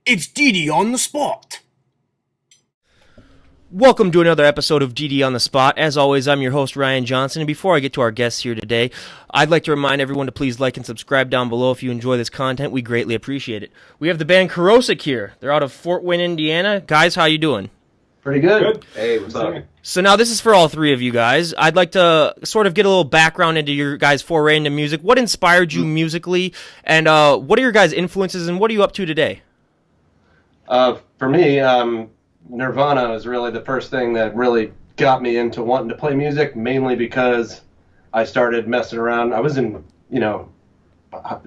It's Dee on the spot. Welcome to another episode of DD on the Spot. As always, I'm your host, Ryan Johnson, and before I get to our guests here today, I'd like to remind everyone to please like and subscribe down below if you enjoy this content. We greatly appreciate it. We have the band Kerosec here. They're out of Fort Wayne, Indiana. Guys, how you doing? Pretty good. Hey, what's up? So now this is for all three of you guys. I'd like to sort of get a little background into your guys' foray into music. What inspired you musically, and what are your guys' influences, and what are you up to today? For me, Nirvana was really the first thing that really got me into wanting to play music, mainly because I started messing around. I was in,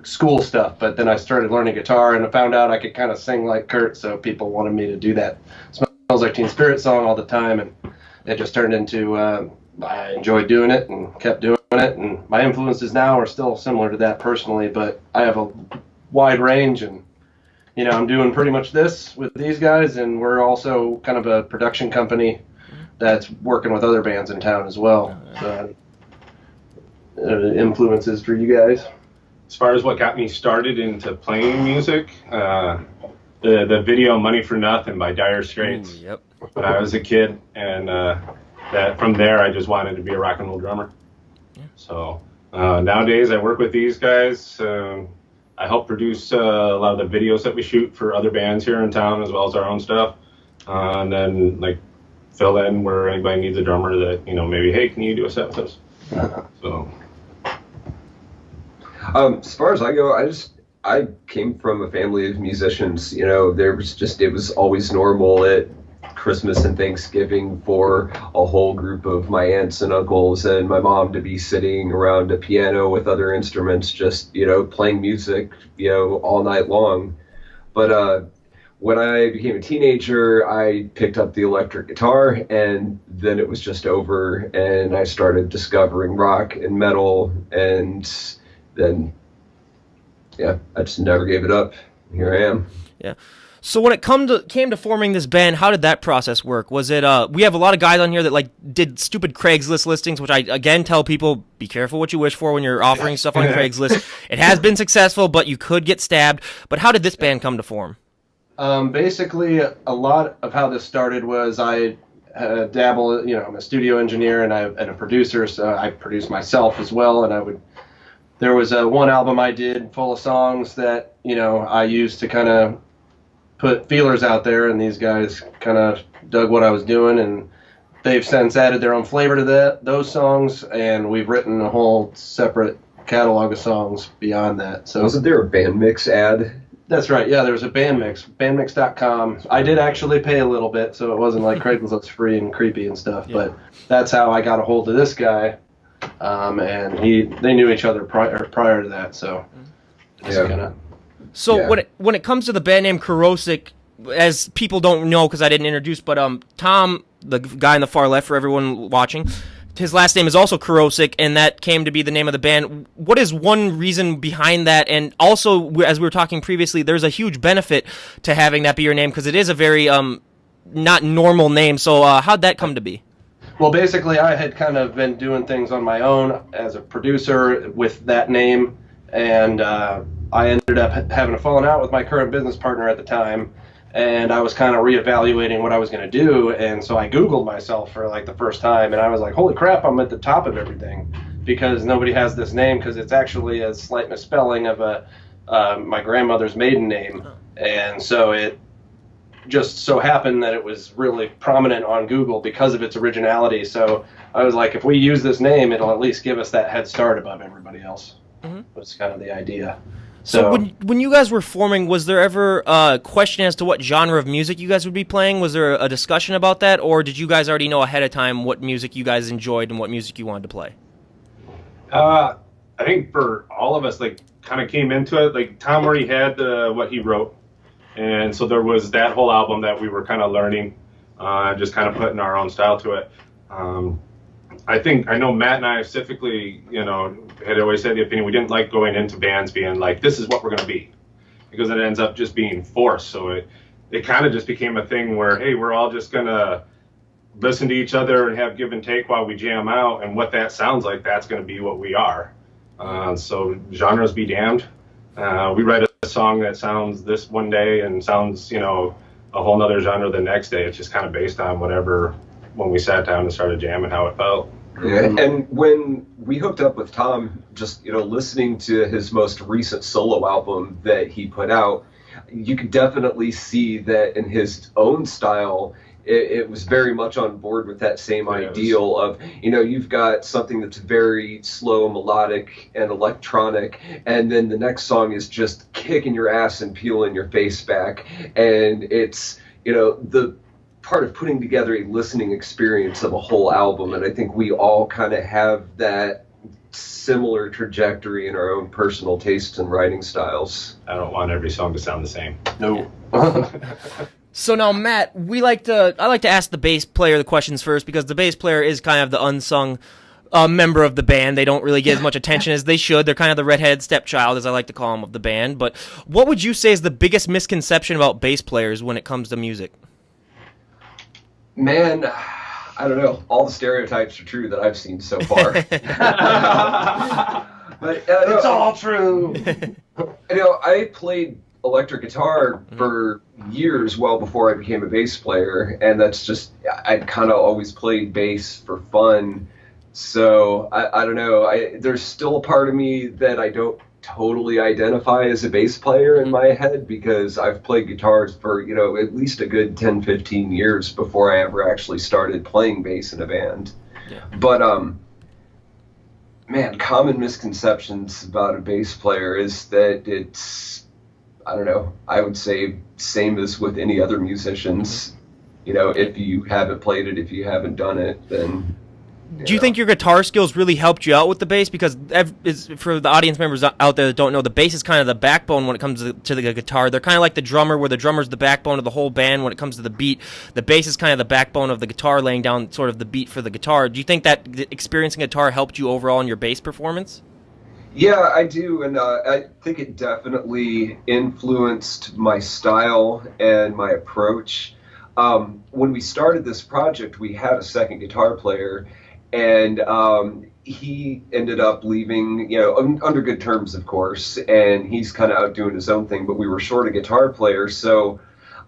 school stuff, but then I started learning guitar, and I found out I could kind of sing like Kurt, so people wanted me to do that Smells Like Teen Spirit song all the time, and it just turned into, I enjoyed doing it and kept doing it, and my influences now are still similar to that personally, but I have a wide range, and I'm doing pretty much this with these guys, and we're also kind of a production company that's working with other bands in town as well. So, influences for you guys? As far as what got me started into playing music, the video "Money for Nothing" by Dire Straits. Yep. When I was a kid, and that from there I just wanted to be a rock and roll drummer. Yeah. So nowadays I work with these guys. I help produce a lot of the videos that we shoot for other bands here in town, as well as our own stuff. And then fill in where anybody needs a drummer that, maybe, hey, can you do a set with us? So. As far as I go, I came from a family of musicians. It was always normal at Christmas and Thanksgiving for a whole group of my aunts and uncles and my mom to be sitting around a piano with other instruments, just, playing music, all night long. But when I became a teenager, I picked up the electric guitar, and then it was just over, and I started discovering rock and metal, and then, I just never gave it up. Here I am. Yeah. So when it came to forming this band, how did that process work? Was it we have a lot of guys on here that did stupid Craigslist listings, which I again tell people, be careful what you wish for when you're offering stuff on Craigslist. It has been successful, but you could get stabbed. But how did this band come to form? Basically, a lot of how this started was I dabble, I'm a studio engineer and a producer, so I produce myself as well, and there was one album I did full of songs that, I used to kind of put feelers out there, and these guys kind of dug what I was doing, and they've since added their own flavor to those songs, and we've written a whole separate catalog of songs beyond that. So wasn't there a band mix ad? That's right, yeah, there was a band mix, bandmix.com. I did actually pay a little bit, so it wasn't like Craigslist free and creepy and stuff, but that's how I got a hold of this guy, and they knew each other prior to that, so when it comes to the band name Kerosec, as people don't know because I didn't introduce, but Tom, the guy on the far left for everyone watching, his last name is also Kerosec, and that came to be the name of the band. What is one reason behind that? And also, as we were talking previously, there's a huge benefit to having that be your name because it is a very not normal name. So how'd that come to be? Well, basically, I had kind of been doing things on my own as a producer with that name, and I ended up having a falling out with my current business partner at the time, and I was kind of reevaluating what I was going to do, and so I Googled myself for the first time, and I was like, holy crap, I'm at the top of everything, because nobody has this name, because it's actually a slight misspelling of my grandmother's maiden name, and so it just so happened that it was really prominent on Google because of its originality, so I was like, if we use this name, it'll at least give us that head start above everybody else. Was kind of the idea. So when you guys were forming, was there ever a question as to what genre of music you guys would be playing? Was there a discussion about that, or did you guys already know ahead of time what music you guys enjoyed and what music you wanted to play? I think for all of us, kind of came into it. Tom already had what he wrote, and so there was that whole album that we were kind of learning, just kind of putting our own style to it. I know Matt and I specifically, had always said the opinion we didn't like going into bands being like, this is what we're going to be, because it ends up just being forced. So it kind of just became a thing where, hey, we're all just going to listen to each other and have give and take while we jam out, and what that sounds like, that's going to be what we are. So genres be damned. We write a song that sounds this one day and sounds, a whole nother genre the next day. It's just kind of based on whatever, when we sat down and started jamming, how it felt. Yeah, and when we hooked up with Tom, just listening to his most recent solo album that he put out, you could definitely see that in his own style, it was very much on board with that same ideal of, you've got something that's very slow, melodic, and electronic, and then the next song is just kicking your ass and peeling your face back, and it's, the part of putting together a listening experience of a whole album, and I think we all kind of have that similar trajectory in our own personal tastes and writing styles. I don't want every song to sound the same. No. So now, Matt, I like to ask the bass player the questions first, because the bass player is kind of the unsung member of the band. They don't really get as much attention as they should. They're kind of the redhead stepchild, as I like to call them, of the band. But what would you say is the biggest misconception about bass players when it comes to music? Man, I don't know. All the stereotypes are true that I've seen so far. But It's all true. I played electric guitar for years, well before I became a bass player, and that's just, I'd kind of always played bass for fun. So I don't know. There's still a part of me that I don't totally identify as a bass player in my head, because I've played guitars for, at least a good 10, 15 years before I ever actually started playing bass in a band. Yeah. But, man, common misconceptions about a bass player is that it's, I don't know, I would say same as with any other musicians. If you haven't played it, if you haven't done it, then... Do you think your guitar skills really helped you out with the bass? Because for the audience members out there that don't know, the bass is kind of the backbone when it comes to the guitar. They're kind of like the drummer, where the drummer's the backbone of the whole band when it comes to the beat. The bass is kind of the backbone of the guitar, laying down sort of the beat for the guitar. Do you think that experiencing guitar helped you overall in your bass performance? Yeah, I do, and I think it definitely influenced my style and my approach. When we started this project, we had a second guitar player, and he ended up leaving, under good terms, of course, and he's kind of out doing his own thing, but we were short a guitar player, so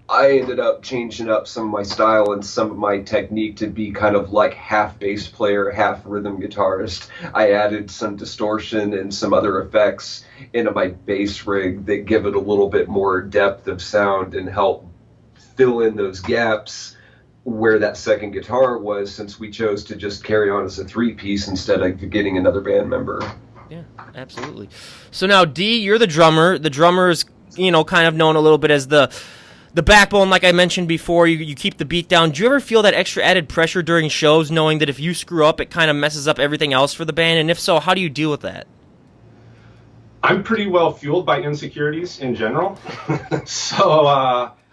I ended up changing up some of my style and some of my technique to be kind of like half bass player, half rhythm guitarist. I added some distortion and some other effects into my bass rig that give it a little bit more depth of sound and help fill in those gaps where that second guitar was, since we chose to just carry on as a three-piece instead of getting another band member. Yeah, absolutely. So now, D, you're the drummer. The drummer is, kind of known a little bit as the backbone, like I mentioned before. You keep the beat down. Do you ever feel that extra added pressure during shows, knowing that if you screw up, it kind of messes up everything else for the band? And if so, how do you deal with that? I'm pretty well fueled by insecurities in general.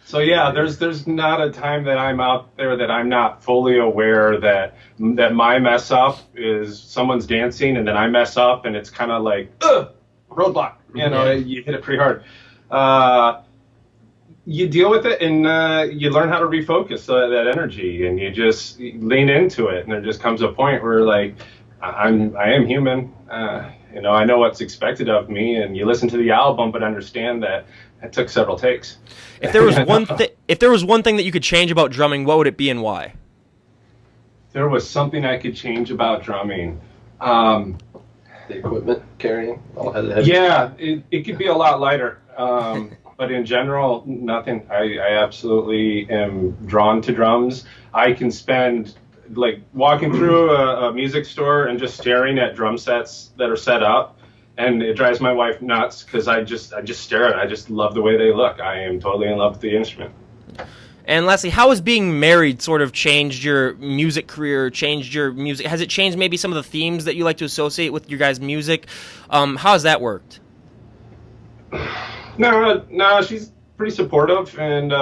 So yeah, there's not a time that I'm out there that I'm not fully aware that my mess up is someone's dancing and then I mess up and it's kind of like, roadblock. You hit it pretty hard. You deal with it and you learn how to refocus that energy, and you just lean into it. And there just comes a point where, like, I am human. I know what's expected of me, and you listen to the album, but understand that it took several takes. If there was one thing that you could change about drumming, what would it be and why? There was something I could change about drumming. The equipment carrying. Yeah, it could be a lot lighter. But in general, nothing. I absolutely am drawn to drums. I can spend, like, walking through a music store and just staring at drum sets that are set up, and it drives my wife nuts because I just stare at it. I just love the way they look. I am totally in love with the instrument. And lastly, how has being married sort of changed your music career, changed your music? Has it changed maybe some of the themes that you like to associate with your guys' music? How has that worked? No, she's pretty supportive, and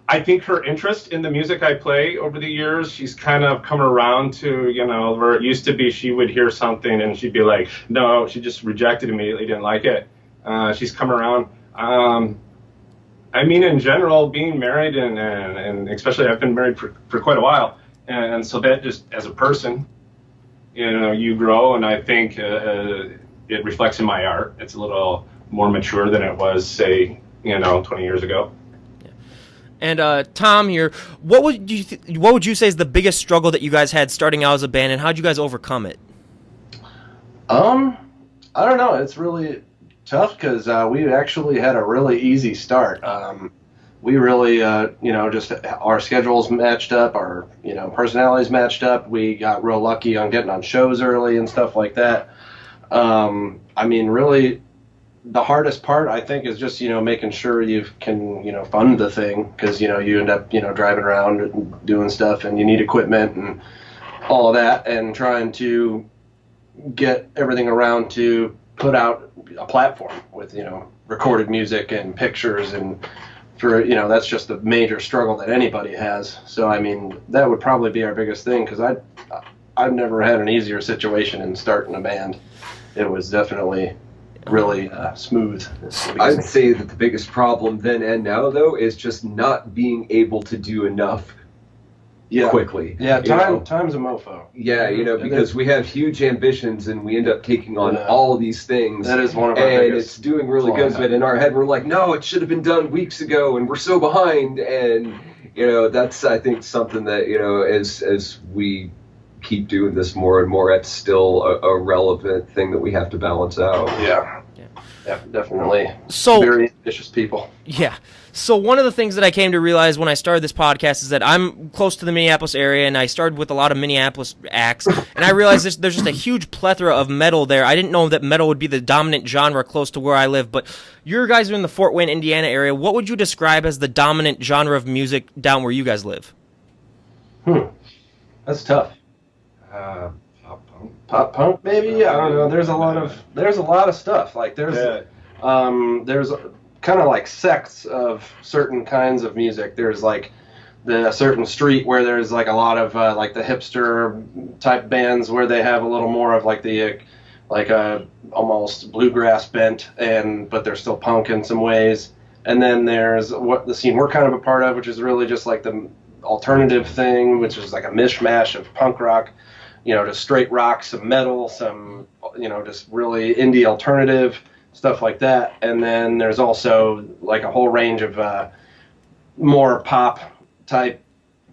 I think her interest in the music I play over the years, she's kind of come around to, where it used to be she would hear something and she'd be like, no, she just rejected immediately, didn't like it. She's come around. In general, being married and especially I've been married for quite a while, and so that just as a person, you grow, and I think it reflects in my art. It's a little more mature than it was, say, 20 years ago. And Tom here, what would you say is the biggest struggle that you guys had starting out as a band, and how did you guys overcome it? I don't know. It's really tough because we actually had a really easy start. We really, just our schedules matched up, our, personalities matched up. We got real lucky on getting on shows early and stuff like that. Really, the hardest part, I think, is just, making sure you can, fund the thing because, you end up, driving around and doing stuff and you need equipment and all of that and trying to get everything around to put out a platform with, recorded music and pictures and for, that's just the major struggle that anybody has. So, that would probably be our biggest thing because I've never had an easier situation in starting a band. It was definitely really smooth. I'd say that the biggest problem then and now, though, is just not being able to do enough quickly. Yeah, time's a mofo. Yeah, because we have huge ambitions and we end up taking on all these things. That is one of our and biggest it's doing really good, but in our head we're like, no, it should have been done weeks ago and we're so behind. And, that's, I think, something that, as we keep doing this more and more, it's still a relevant thing that we have to balance out. Yeah, definitely. So very ambitious people. Yeah. So one of the things that I came to realize when I started this podcast is that I'm close to the Minneapolis area, and I started with a lot of Minneapolis acts, and I realized there's just a huge plethora of metal there. I didn't know that metal would be the dominant genre close to where I live, but you guys are in the Fort Wayne, Indiana area. What would you describe as the dominant genre of music down where you guys live? That's tough. Pop punk, maybe. I don't know. There's a lot of stuff. Like there's kind of like sects of certain kinds of music. There's like the certain street where there's like a lot of like the hipster type bands where they have a little more of like the almost bluegrass bent but they're still punk in some ways. And then there's what the scene we're kind of a part of, which is really just like the alternative thing, which is like a mishmash of punk rock, just straight rock, some metal, some, just really indie alternative, stuff like that. And then there's also like a whole range of more pop type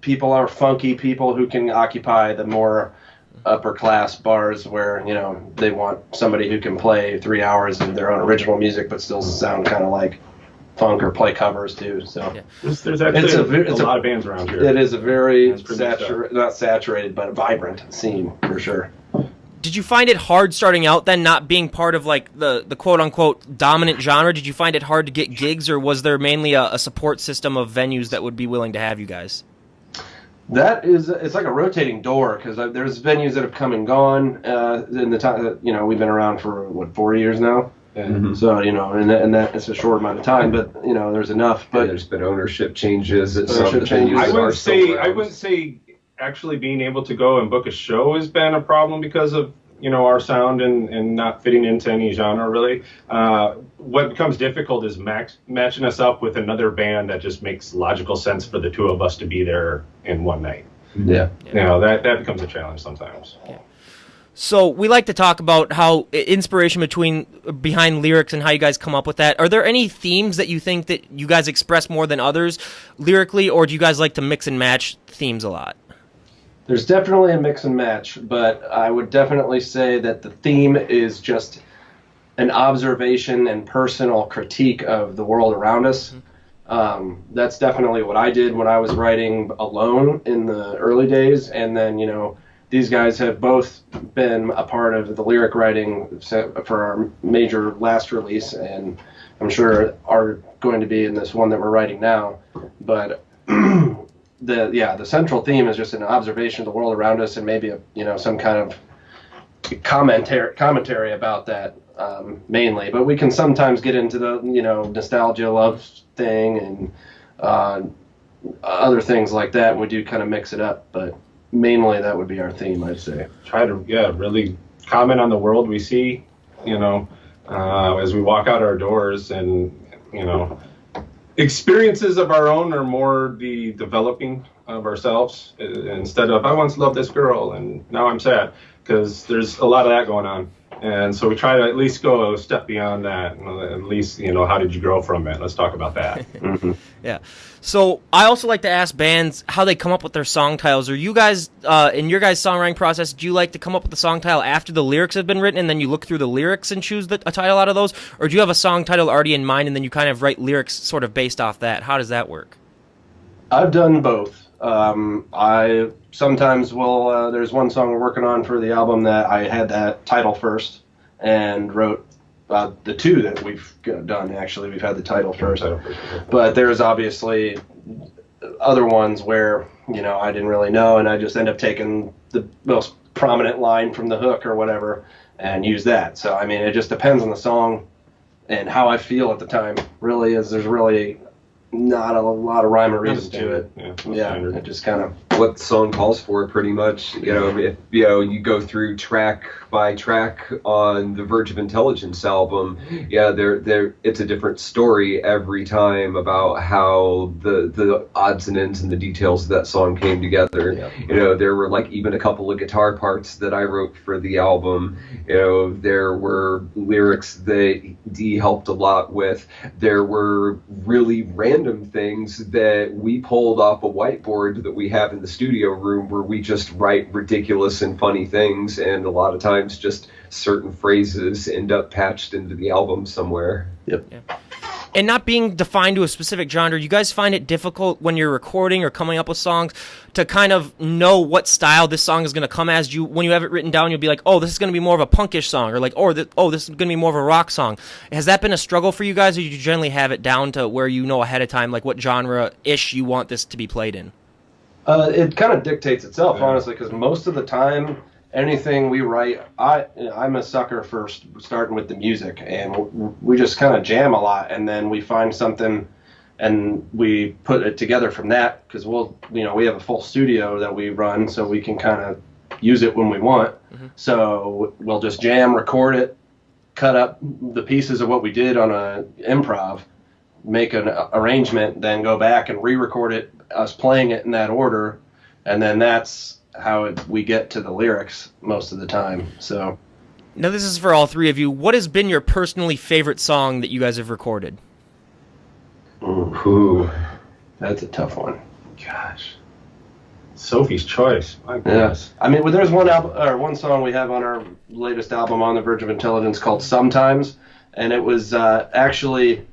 people or funky people who can occupy the more upper class bars where, they want somebody who can play 3 hours of their own original music but still sound kind of like funk or play covers too. So there's actually a lot of bands around here. It is a very not saturated but a vibrant scene for sure. Did you find it hard starting out then, not being part of like the quote unquote dominant genre? Did you find it hard to get gigs, or was there mainly a support system of venues that would be willing to have you guys? It's like a rotating door because there's venues that have come and gone in the time. We've been around for 4 years now. Mm-hmm. So and that it's a short amount of time, but there's enough. But there's been ownership changes. I wouldn't say actually being able to go and book a show has been a problem because of our sound and not fitting into any genre really. What becomes difficult is matching us up with another band that just makes logical sense for the two of us to be there in one night. Yeah. That becomes a challenge sometimes. Yeah. So we like to talk about how inspiration behind lyrics and how you guys come up with that. Are there any themes that you think that you guys express more than others lyrically, or do you guys like to mix and match themes a lot? There's definitely a mix and match, but I would definitely say that the theme is just an observation and personal critique of the world around us. That's definitely what I did when I was writing alone in the early days, and then these guys have both been a part of the lyric writing for our major last release, and I'm sure are going to be in this one that we're writing now. But the central theme is just an observation of the world around us, and maybe some kind of commentary about that mainly. But we can sometimes get into the nostalgia love thing and other things like that, and we do kind of mix it up, but mainly that would be our theme, I'd say. Try to really comment on the world we see, as we walk out our doors, and experiences of our own are more the developing of ourselves instead of I once loved this girl and now I'm sad, because there's a lot of that going on, And so we try to at least go a step beyond that. At least, how did you grow from it? Let's talk about that. Yeah. So I also like to ask bands how they come up with their song titles. Are you guys, in your guys' songwriting process, do you like to come up with the song title after the lyrics have been written and then you look through the lyrics and choose a title out of those? Or do you have a song title already in mind and then you kind of write lyrics sort of based off that? How does that work? I've done both. I sometimes will, there's one song we're working on for the album that I had that title first and wrote the two that we've done. Actually, we've had the title first. But there's obviously other ones where, I didn't really know, and I just end up taking the most prominent line from the hook or whatever and use that. So, I mean, it just depends on the song and how I feel at the time. There's really not a lot of rhyme or reason to it. Yeah, it just kind of what the song calls for, pretty much. If you go through track by track on the Verge of Intelligence album, it's a different story every time about how the odds and ends and the details of that song came together. There were like even a couple of guitar parts that I wrote for the album. There were lyrics that Dee helped a lot with. There were really random things that we pulled off a whiteboard that we have in the studio room where we just write ridiculous and funny things, and a lot of times just certain phrases end up patched into the album somewhere. Yep. Yeah. And not being defined to a specific genre, you guys find it difficult when you're recording or coming up with songs to kind of know what style this song is going to come as? When you have it written down, you'll be like, oh, this is going to be more of a punkish song, or like, this is going to be more of a rock song. Has that been a struggle for you guys, or do you generally have it down to where you know ahead of time, like what genre-ish you want this to be played in? It kind of dictates itself, honestly, because most of the time, anything we write, I'm a sucker for starting with the music, and we just kind of jam a lot, and then we find something, and we put it together from that, because we have a full studio that we run, so we can kind of use it when we want. So we'll just jam, record it, cut up the pieces of what we did on a improv, make an arrangement, then go back and re-record it, us playing it in that order, and then that's how we get to the lyrics most of the time. So now this is for all three of you. What has been your personally favorite song that you guys have recorded? Ooh, that's a tough one. Gosh, Sophie's choice. My goodness. I mean, there's one song we have on our latest album, On the Verge of Intelligence, called Sometimes, and it was actually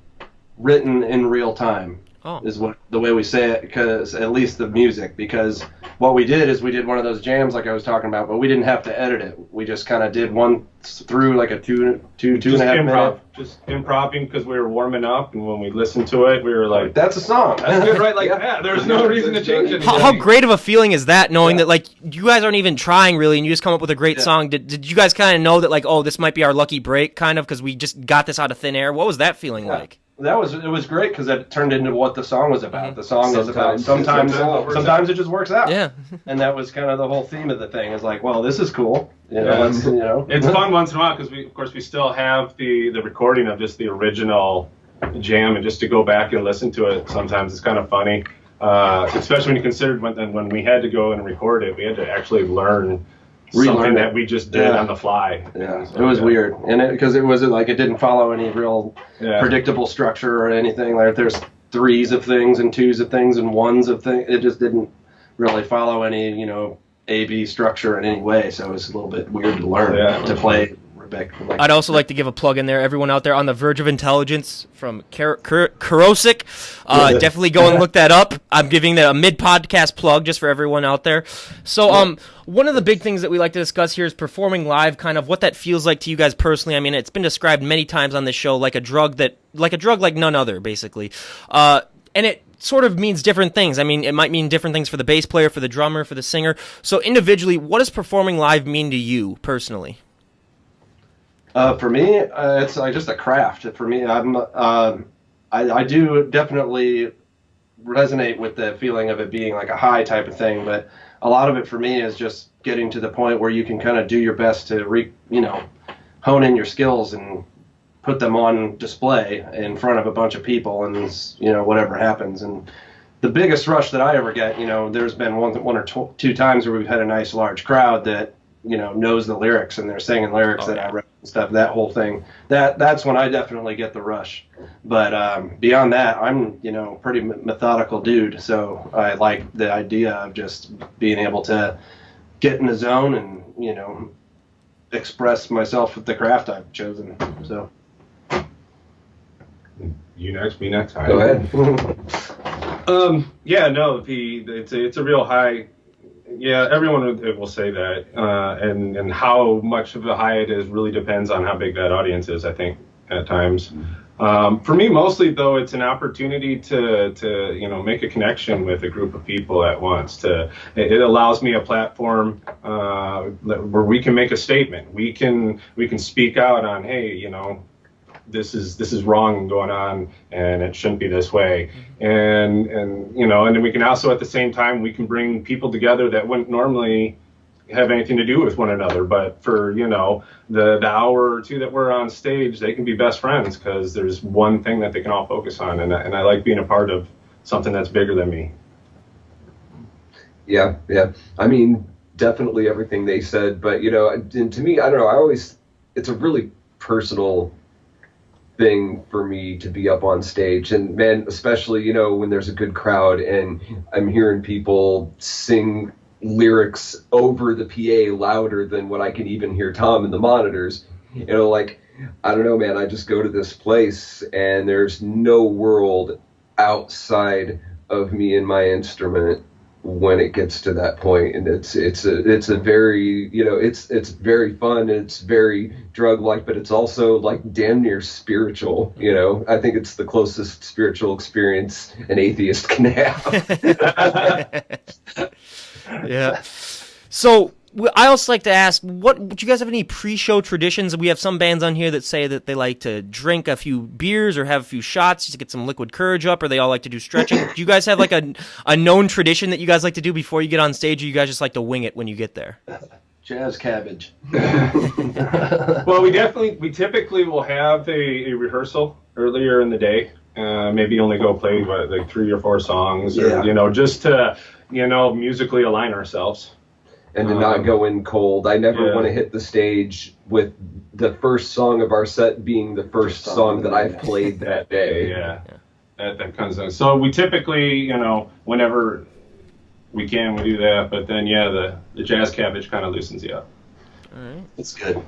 written in real time. Is what the way we say it, because at least the music, because what we did is we did one of those jams like I was talking about, but we didn't have to edit it. We just kind of did one through like a two and a half minute. Just improvising because we were warming up, and when we listened to it, we were like, "That's a song. That's good, right?" Like, yeah, there's no reason to change it. How great of a feeling is that, knowing that like you guys aren't even trying really, and you just come up with a great song? Did you guys kind of know that like, oh, this might be our lucky break, kind of, because we just got this out of thin air? What was that feeling like? It was great because it turned into what the song was about. The song is about sometimes it just works out. Yeah. And that was kind of the whole theme of the thing. Is like, well, this is cool. It's fun once in a while because we still have the recording of just the original jam, and just to go back and listen to it sometimes it's kind of funny, especially when you consider when we had to go and record it, we had to actually relearn something that we just did on the fly. Yeah, it was weird, and because it wasn't like it didn't follow any real predictable structure or anything. Like there's threes of things and twos of things and ones of things. It just didn't really follow any A/B structure in any way. So it was a little bit weird to learn to play. I'd also like to give a plug in there. Everyone out there on the Verge of Intelligence from Kerosec, definitely go and look that up. I'm giving that a mid-podcast plug just for everyone out there. So one of the big things that we like to discuss here is performing live, kind of what that feels like to you guys personally. I mean, it's been described many times on this show like a drug like none other, basically. And it sort of means different things. I mean, it might mean different things for the bass player, for the drummer, for the singer. So individually, what does performing live mean to you personally? For me, it's just a craft. For me, I do definitely resonate with the feeling of it being like a high type of thing, but a lot of it for me is just getting to the point where you can kind of do your best to hone in your skills and put them on display in front of a bunch of people, and whatever happens. And the biggest rush that I ever get, there's been one or two times where we've had a nice large crowd that knows the lyrics and they're singing lyrics that I wrote stuff, that whole thing. That's when I definitely get the rush. But beyond that, I'm, pretty methodical dude. So I like the idea of just being able to get in the zone and, express myself with the craft I've chosen. So. You next, me next. Go ahead. It's a real high. Yeah, everyone will say that, and how much of a high it is really depends on how big that audience is, I think, at times. For me, mostly though, it's an opportunity to make a connection with a group of people at once. It allows me a platform where we can make a statement. We can speak out on, hey, this is wrong going on, and it shouldn't be this way. And then we can also, at the same time, we can bring people together that wouldn't normally have anything to do with one another. But for, the hour or two that we're on stage, they can be best friends because there's one thing that they can all focus on. And I like being a part of something that's bigger than me. Yeah. I mean, definitely everything they said. But, and to me, I don't know, it's a really personal thing for me to be up on stage, and man, especially when there's a good crowd and I'm hearing people sing lyrics over the PA louder than what I can even hear Tom in the monitors. I don't know, man, I just go to this place and there's no world outside of me and my instrument when it gets to that point. And it's a very, it's very fun, it's very drug-like, but it's also like damn near spiritual. I think it's the closest spiritual experience an atheist can have. Yeah. So I also like to ask, would you guys have any pre-show traditions? We have some bands on here that say that they like to drink a few beers or have a few shots to get some liquid courage up, or they all like to do stretching. Do you guys have like a known tradition that you guys like to do before you get on stage, or you guys just like to wing it when you get there? Jazz cabbage. Well, we typically will have a rehearsal earlier in the day. Maybe only go play like 3 or 4 songs, or just to musically align ourselves. And to not go in cold. I never want to hit the stage with the first song of our set being the first song that I've played that day. Yeah. That comes in. So we typically, whenever we can, we do that. But then, the jazz cabbage kind of loosens you up. All right. It's good.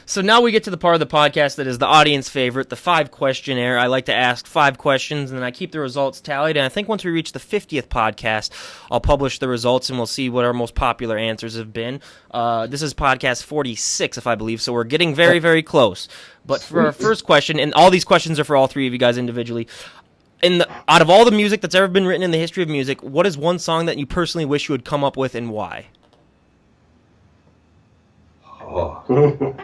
So now we get to the part of the podcast that is the audience favorite, the 5 questionnaire. I like to ask 5 questions, and then I keep the results tallied. And I think once we reach the 50th podcast, I'll publish the results, and we'll see what our most popular answers have been. This is podcast 46, if I believe, so we're getting very, very close. But for our first question, and all these questions are for all 3 of you guys individually, out of all the music that's ever been written in the history of music, what is one song that you personally wish you would come up with, and why? Oh.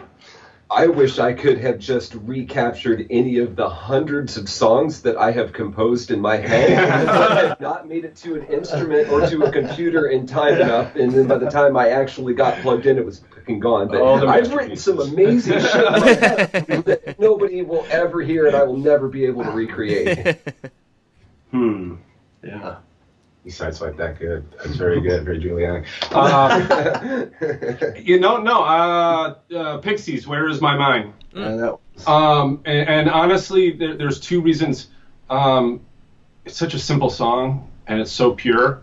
I wish I could have just recaptured any of the hundreds of songs that I have composed in my head, but have not made it to an instrument or to a computer in time enough, and then by the time I actually got plugged in, it was fucking gone. But I've written some amazing shit in my head that nobody will ever hear, and I will never be able to recreate. Yeah. You sideswiped that good. That's very good, very Giuliani. Pixies, Where Is My Mind? And honestly, there's 2 reasons. It's such a simple song, and it's so pure,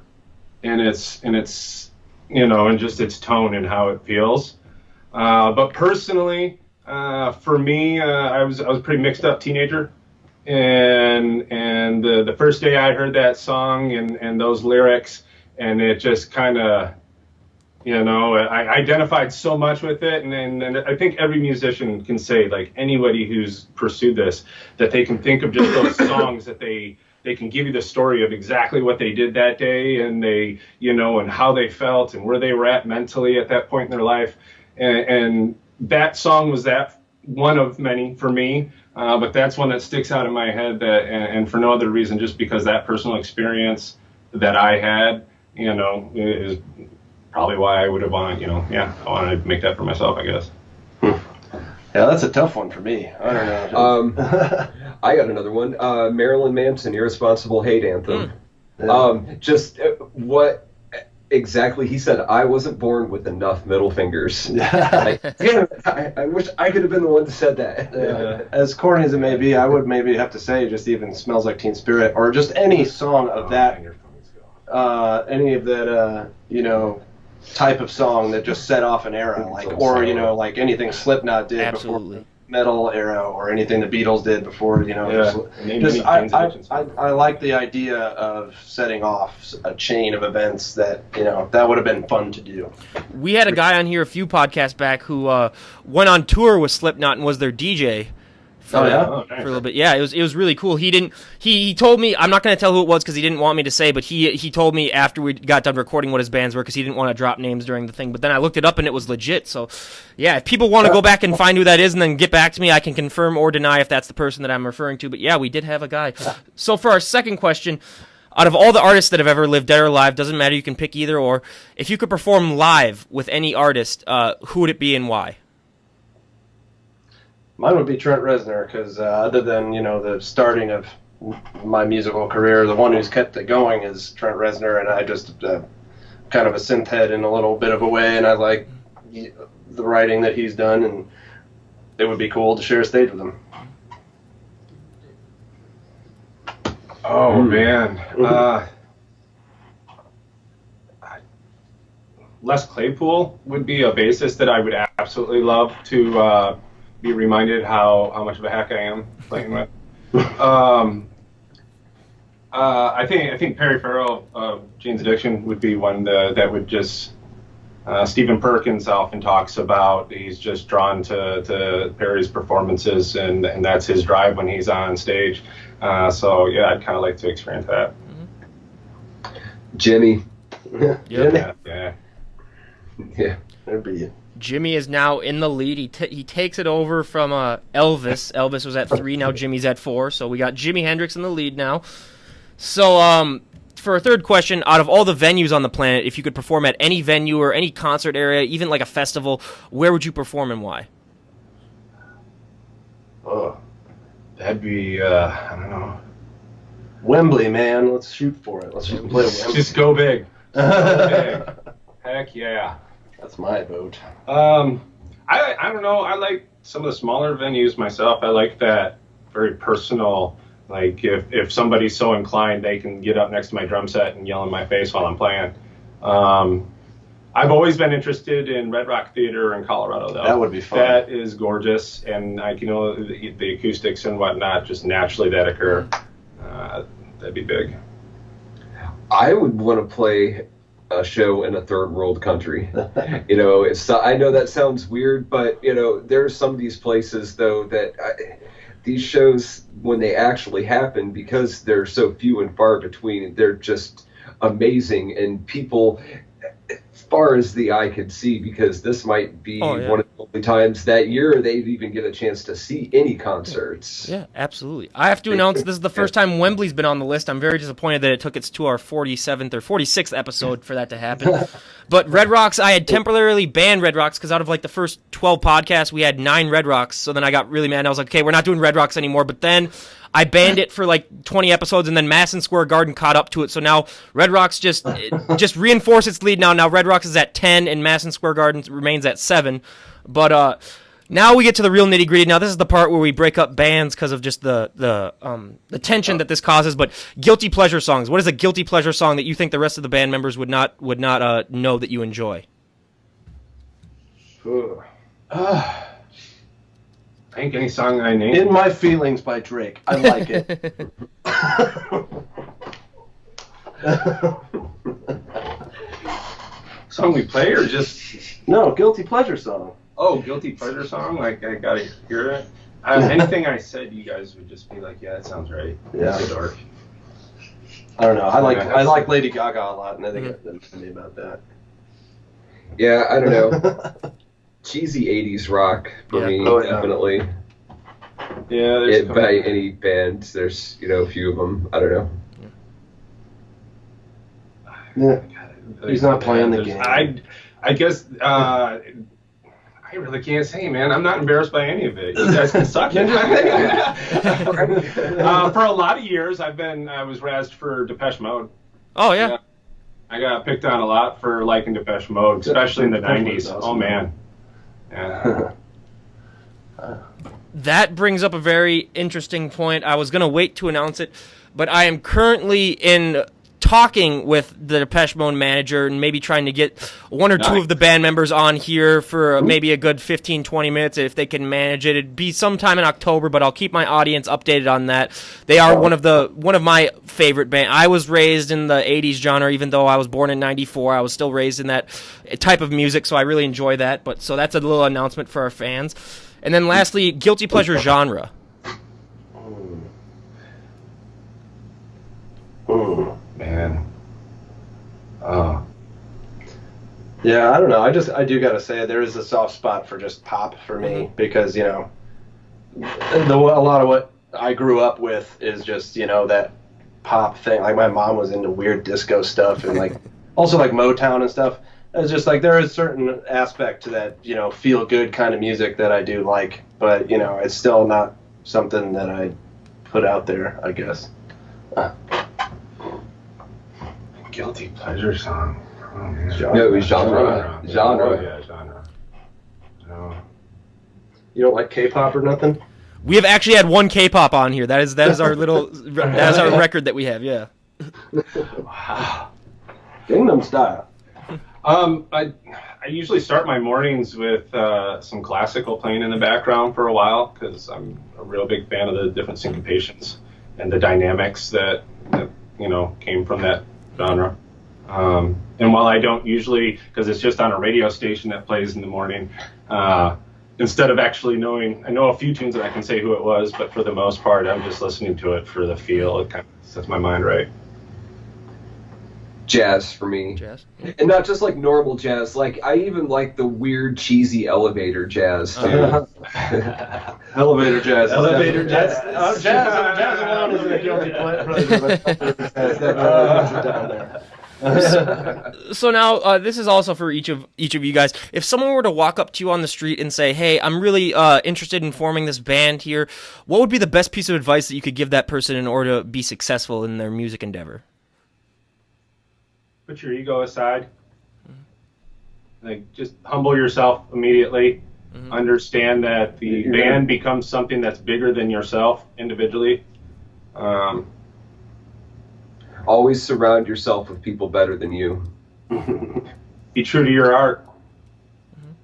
and it's and just its tone and how it feels. But personally, for me, I was a pretty mixed up teenager. And the first day I heard that song and those lyrics, and it just kind of, I identified so much with it. And I think every musician can say, like anybody who's pursued this, that they can think of just those songs that they can give you the story of exactly what they did that day, and and how they felt and where they were at mentally at that point in their life. And that song was that one of many for me. But that's one that sticks out in my head, and for no other reason, just because that personal experience that I had, is probably why I would have wanted, I wanted to make that for myself, I guess. Yeah, that's a tough one for me. I don't know. I got another one. Marilyn Manson, Irresponsible Hate Anthem. Just what exactly. He said, I wasn't born with enough middle fingers. Like, damn it, I wish I could have been the one that said that. As corny as it may be, I would maybe have to say just even Smells Like Teen Spirit, or just any song of that, any of that, type of song that just set off an era, like anything Slipknot did Absolutely. before metal era, or anything the Beatles did before, I like the idea of setting off a chain of events that that would have been fun to do. We had a guy on here a few podcasts back who went on tour with Slipknot and was their DJ. For a little bit. Yeah, it was really cool. He told me, I'm not going to tell who it was because he didn't want me to say, but he told me after we got done recording what his bands were because he didn't want to drop names during the thing. But then I looked it up and it was legit. So, yeah, if people want to go back and find who that is and then get back to me, I can confirm or deny if that's the person that I'm referring to. But yeah, we did have a guy. So for our second question, out of all the artists that have ever lived, dead or alive, doesn't matter, you can pick either or. If you could perform live with any artist, who would it be and why? Mine would be Trent Reznor, because other than the starting of my musical career, the one who's kept it going is Trent Reznor, and I just kind of a synth head in a little bit of a way, and I like the writing that he's done, and it would be cool to share a stage with him. Oh man, Les Claypool would be a bassist that I would absolutely love to be reminded how much of a hack I am playing with. I think Perry Farrell of Jane's Addiction would be one that would just. Stephen Perkins often talks about he's just drawn to Perry's performances, and that's his drive when he's on stage. So yeah, I'd kind of like to experience that. Jimmy. Yeah. That'd be it. Jimmy is now in the lead. He takes it over from Elvis. Elvis was at 3, now Jimmy's at 4. So we got Jimi Hendrix in the lead now. So for a third question, out of all the venues on the planet, if you could perform at any venue or any concert area, even like a festival, where would you perform and why? Oh, That'd be I don't know. Wembley, man. Let's shoot for it. Let's just play Wembley. Just go big. Go big. Heck yeah. That's my vote. I don't know. I like some of the smaller venues myself. I like that very personal. Like if somebody's so inclined, they can get up next to my drum set and yell in my face while I'm playing. I've always been interested in Red Rock Theater in Colorado, though. That would be fun. That is gorgeous, and the acoustics and whatnot just naturally that occur. That'd be big. I would want to play a show in a third world country. I know that sounds weird, but there's some of these places though that these shows, when they actually happen, because they're so few and far between, they're just amazing, and people as far as the eye could see, because this might be one of the only times that year they'd even get a chance to see any concerts. Yeah, absolutely. I have to announce this is the first time Wembley's been on the list. I'm very disappointed that it took us to our 47th or 46th episode for that to happen. But Red Rocks, I had temporarily banned Red Rocks because out of like the first 12 podcasts, we had 9 Red Rocks. So then I got really mad. I was like, okay, we're not doing Red Rocks anymore. But then I banned it for like 20 episodes, and then Madison Square Garden caught up to it. So now Red Rocks just reinforced its lead now. Now Red Rocks is at 10, and Madison Square Garden remains at 7. But now we get to the real nitty gritty. Now this is the part where we break up bands because of just the tension that this causes. But guilty pleasure songs. What is a guilty pleasure song that you think the rest of the band members would not know that you enjoy? I think any song I name. In My Feelings by Drake. I like it. Song we play or just. No, guilty pleasure song. Oh, guilty pleasure song? Like, I gotta hear it? Anything I said, you guys would just be like, yeah, that sounds right. Yeah. It's dark. I don't know. I like Lady Gaga a lot, and I think it's to me about that. Yeah, I don't know. Cheesy 80s rock for me, definitely. Yeah, there's by any band, there's a few of them. I don't know. Yeah. He's not playing the game. I guess I really can't say, man. I'm not embarrassed by any of it. You guys can suck it. For a lot of years, I was razzed for Depeche Mode. Oh yeah. I got picked on a lot for liking Depeche Mode, especially in the '90s. Oh man. Yeah. That brings up a very interesting point. I was going to wait to announce it, but I am currently in talking with the Depeche Mode manager and maybe trying to get one or two of the band members on here for maybe a good 15-20 minutes if they can manage it. It'd be sometime in October, but I'll keep my audience updated on that. They are one of my favorite bands. I was raised in the 80s genre, even though I was born in 94. I was still raised in that type of music, so I really enjoy that. But so that's a little announcement for our fans. And then lastly, guilty pleasure genre. Man. Yeah, I don't know. I do gotta say there is a soft spot for just pop for me because a lot of what I grew up with is just that pop thing. Like my mom was into weird disco stuff and like also like Motown and stuff. It's just like there is a certain aspect to that feel good kind of music that I do like, but it's still not something that I put out there, I guess. Guilty pleasure song. Oh, man. No, it was genre. Oh, yeah, genre. No. You don't like K-pop or nothing? We have actually had one K-pop on here. That is our our record that we have. Yeah. Wow. Gangnam Style. I usually start my mornings with some classical playing in the background for a while because I'm a real big fan of the different syncopations and the dynamics that came from that genre. And while I don't usually, because it's just on a radio station that plays in the morning, instead of actually knowing, I know a few tunes that I can say who it was, but for the most part, I'm just listening to it for the feel. It kind of sets my mind right. Jazz for me. Jazz. And not just like normal jazz. Like I even like the weird cheesy elevator jazz too. Elevator jazz. Elevator jazz. Jazz alone isn't a guilty pleasure. Down there. So now this is also for each of you guys. If someone were to walk up to you on the street and say, "Hey, I'm really interested in forming this band here," what would be the best piece of advice that you could give that person in order to be successful in their music endeavor? Put your ego aside. Like, just humble yourself immediately. Mm-hmm. Understand that the band becomes something that's bigger than yourself individually. Always surround yourself with people better than you. Be true to your art.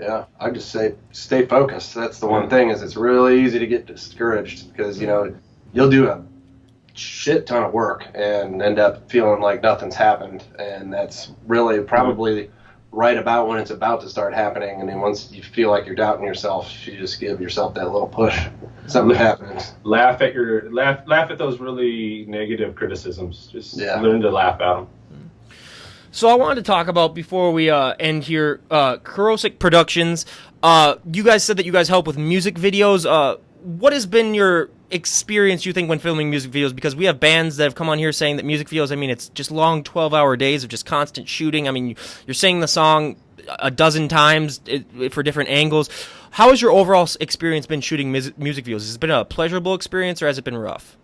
Yeah, I just say stay focused. That's the one thing is it's really easy to get discouraged because you'll do a shit ton of work and end up feeling like nothing's happened, and that's really probably right about when it's about to start happening. And then once you feel like you're doubting yourself, you just give yourself that little push. Something happens. Laugh at those really negative criticisms. Just learn to laugh at them. So I wanted to talk about, before we end here, Kerosec Productions. You guys said that you guys help with music videos. What has been your experience, you think, when filming music videos? Because we have bands that have come on here saying that music videos, I mean, it's just long 12-hour days of just constant shooting. I mean, you're singing the song a dozen times for different angles. How has your overall experience been shooting music videos? Has it been a pleasurable experience, or has it been rough?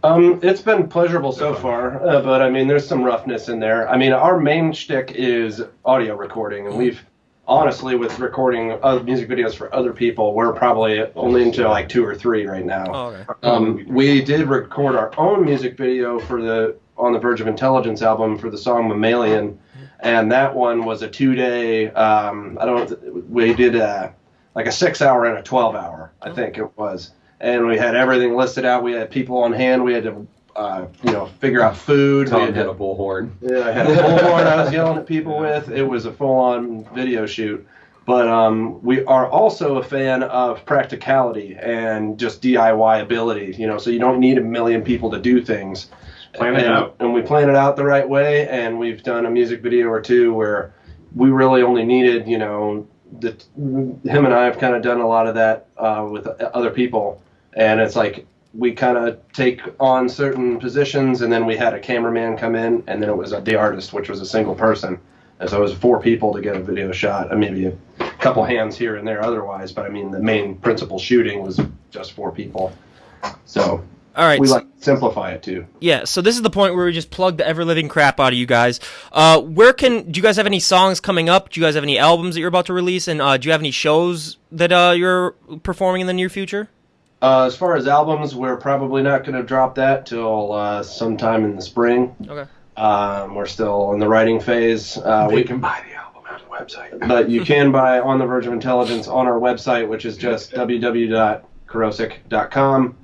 It's been pleasurable so far, but I mean, there's some roughness in there. I mean, our main shtick is audio recording, and we've honestly, with recording music videos for other people, we're probably only into like 2 or 3 right now. Oh, okay. We did record our own music video for the On the Verge of Intelligence album for the song Mammalian, and that one was a 2-day. We did like a 6-hour and a 12-hour, I think it was, and we had everything listed out. We had people on hand. We had to figure out food. Tom had a bullhorn. Yeah, I had a bullhorn I was yelling at people with. It was a full-on video shoot. But we are also a fan of practicality and just DIY ability, so you don't need a million people to do things. Plan it out. And we plan it out the right way, and we've done a music video or two where we really only needed, him and I have kind of done a lot of that with other people. And it's like, we kind of take on certain positions, and then we had a cameraman come in, and then it was the artist, which was a single person. And so it was 4 people to get a video shot, and maybe a couple hands here and there otherwise, but I mean, the main principal shooting was just 4 people. So All right. We like to simplify it too. Yeah, so this is the point where we just plug the ever-living crap out of you guys. Do you guys have any songs coming up? Do you guys have any albums that you're about to release? And do you have any shows that you're performing in the near future? As far as albums, we're probably not going to drop that till sometime in the spring. Okay. We're still in the writing phase. We can buy the album on the website. But you can buy On the Verge of Intelligence on our website, which is just www.kerosec.com.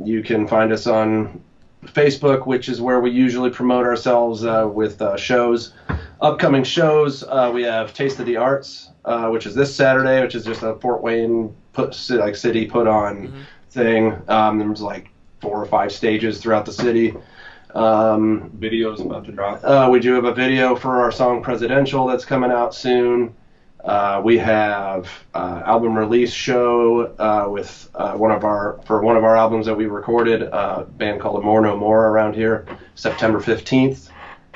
You can find us on Facebook, which is where we usually promote ourselves with shows. Upcoming shows, we have Taste of the Arts, which is this Saturday, which is just a Fort Wayne city put on thing. There's like 4 or 5 stages throughout the city. Videos about to drop. We do have a video for our song Presidential that's coming out soon. We have album release show with one of our albums that we recorded, a band called More No More around here, September 15th.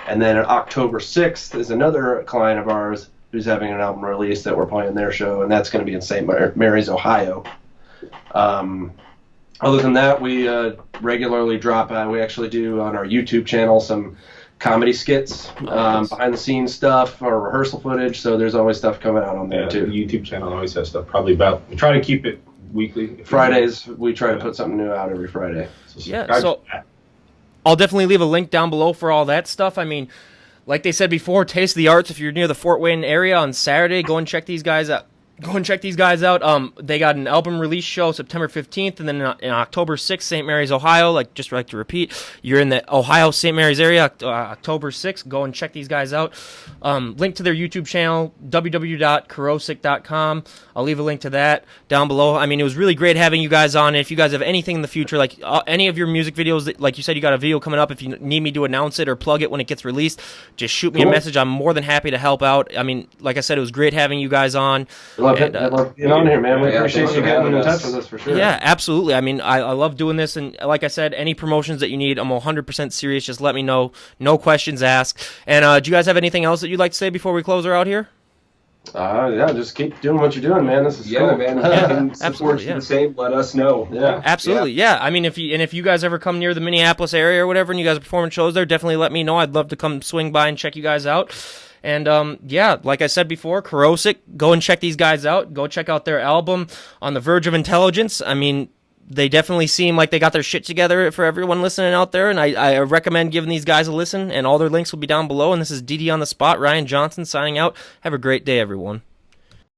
And then October 6th is another client of ours who's having an album release that we're playing their show, and that's going to be in St. Mary's, Ohio. Other than that, we regularly drop, we actually do on our YouTube channel some comedy skits, behind the scenes stuff, or rehearsal footage, so there's always stuff coming out on there too. The YouTube channel always has stuff, probably about, we try to keep it weekly. Fridays, we try to put something new out every Friday. Yeah, so I'll definitely leave a link down below for all that stuff. I mean, like they said before, Taste of the Arts, if you're near the Fort Wayne area on Saturday, go and check these guys out. They got an album release show September 15th, and then in October 6th, St. Mary's, Ohio. Like to repeat, you're in the Ohio St. Mary's area, October 6th. Go and check these guys out. Link to their YouTube channel, www.kerosec.com. I'll leave a link to that down below. I mean, it was really great having you guys on. If you guys have anything in the future, like any of your music videos, like you said, you got a video coming up. If you need me to announce it or plug it when it gets released, just shoot me a message. I'm more than happy to help out. I mean, like I said, it was great having you guys on. I love being on here, man. We appreciate you getting in touch with us for sure. Yeah, absolutely. I mean, I love doing this, and like I said, any promotions that you need, I'm 100% serious. Just let me know. No questions asked. And do you guys have anything else that you'd like to say before we close her out here? Yeah, just keep doing what you're doing, man. This is cool. Man. Yeah, Support you the same. Let us know. Yeah, absolutely. Yeah. I mean, if you guys ever come near the Minneapolis area or whatever, and you guys are performing shows there, definitely let me know. I'd love to come swing by and check you guys out. And yeah, like I said before, Kerosec, go and check these guys out. Go check out their album, On the Verge of Intelligence. I mean, they definitely seem like they got their shit together for everyone listening out there, and I recommend giving these guys a listen, and all their links will be down below. And this is DD on the Spot, Ryan Johnson signing out. Have a great day, everyone.